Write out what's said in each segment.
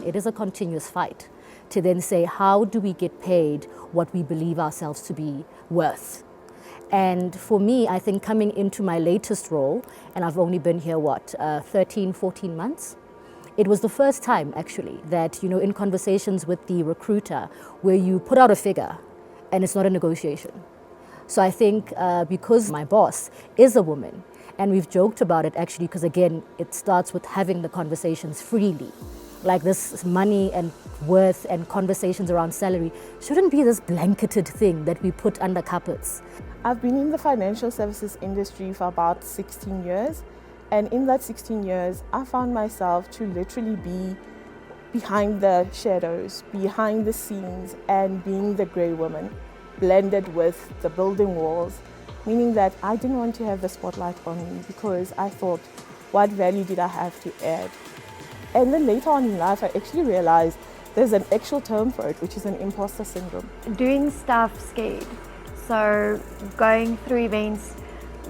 it is a continuous fight to then say, how do we get paid what we believe ourselves to be worth? And for me, I think coming into my latest role, and I've only been here, 13, 14 months, it was the first time actually that, in conversations with the recruiter where you put out a figure and it's not a negotiation. So I think because my boss is a woman, and we've joked about it actually, because again, it starts with having the conversations freely. Like this money and worth and conversations around salary shouldn't be this blanketed thing that we put under carpets. I've been in the financial services industry for about 16 years. And in that 16 years, I found myself to literally be behind the shadows, behind the scenes, and being the grey woman, blended with the building walls, meaning that I didn't want to have the spotlight on me because I thought, what value did I have to add? And then later on in life, I actually realized there's an actual term for it, which is an imposter syndrome. Doing stuff scared. So going through events,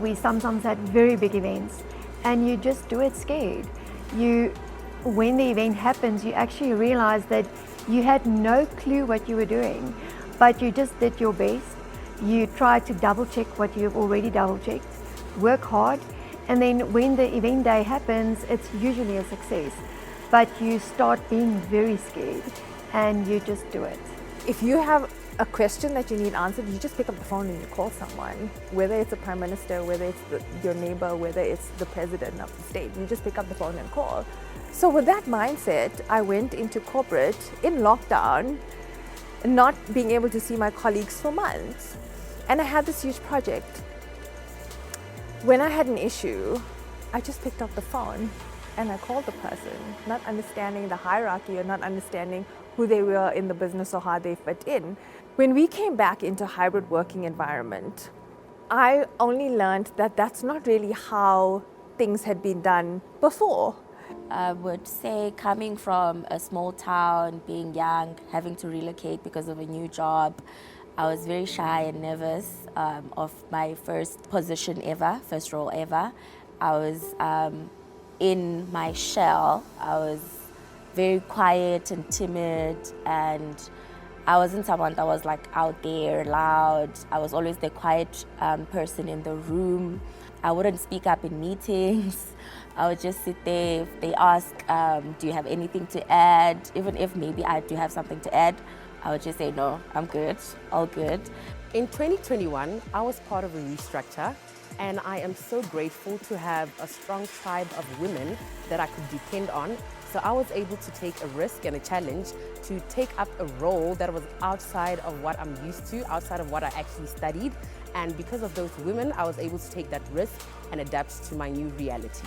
we sometimes had very big events, and you just do it scared. When the event happens, you actually realize that you had no clue what you were doing, but you just did your best. You try to double check what you've already double checked, work hard, and then when the event day happens, it's usually a success. But you start being very scared and you just do it. If you have a question that you need answered, you just pick up the phone and you call someone, whether it's a prime minister, whether it's your neighbor, whether it's the president of the state, you just pick up the phone and call. So with that mindset, I went into corporate in lockdown, not being able to see my colleagues for months. And I had this huge project. When I had an issue, I just picked up the phone and I called the person, not understanding the hierarchy or not understanding who they were in the business or how they fit in. When we came back into hybrid working environment, I only learned that that's not really how things had been done before. I would say coming from a small town, being young, having to relocate because of a new job, I was very shy and nervous of my first position ever, first role ever. I was in my shell. I was very quiet and timid, and I wasn't someone that was like out there loud. I was always the quiet person in the room. I wouldn't speak up in meetings. I would just sit there. If they ask, do you have anything to add? Even if maybe I do have something to add, I would just say, no, I'm good, all good. In 2021, I was part of a restructure, and I am so grateful to have a strong tribe of women that I could depend on. So I was able to take a risk and a challenge to take up a role that was outside of what I'm used to, outside of what I actually studied. And because of those women, I was able to take that risk and adapt to my new reality.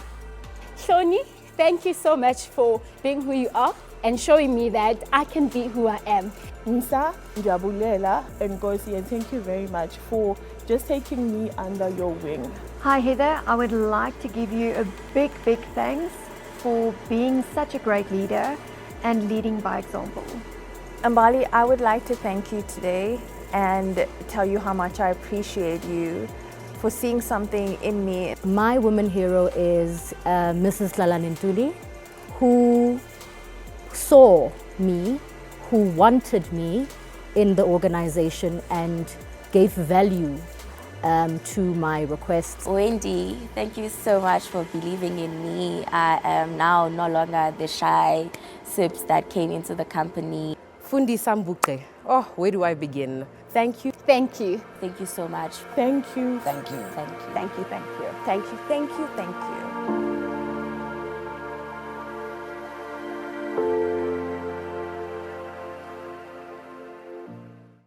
Shoni, thank you so much for being who you are and showing me that I can be who I am. Nisa, Njabulela, and Ngozi, and thank you very much for just taking me under your wing. Hi Heather, I would like to give you a big thanks for being such a great leader and leading by example. Mbali, I would like to thank you today and tell you how much I appreciate you for seeing something in me. My woman hero is Mrs. Ntuli, who saw me, who wanted me in the organization and gave value to my requests. Wendy, thank you so much for believing in me. I am now no longer the shy sips that came into the company. Fundi Sambuke. Oh, where do I begin? Thank you. Thank you. Thank you so much. Thank you. Thank you. Thank you. Thank you. Thank you. Thank you, thank you, thank you.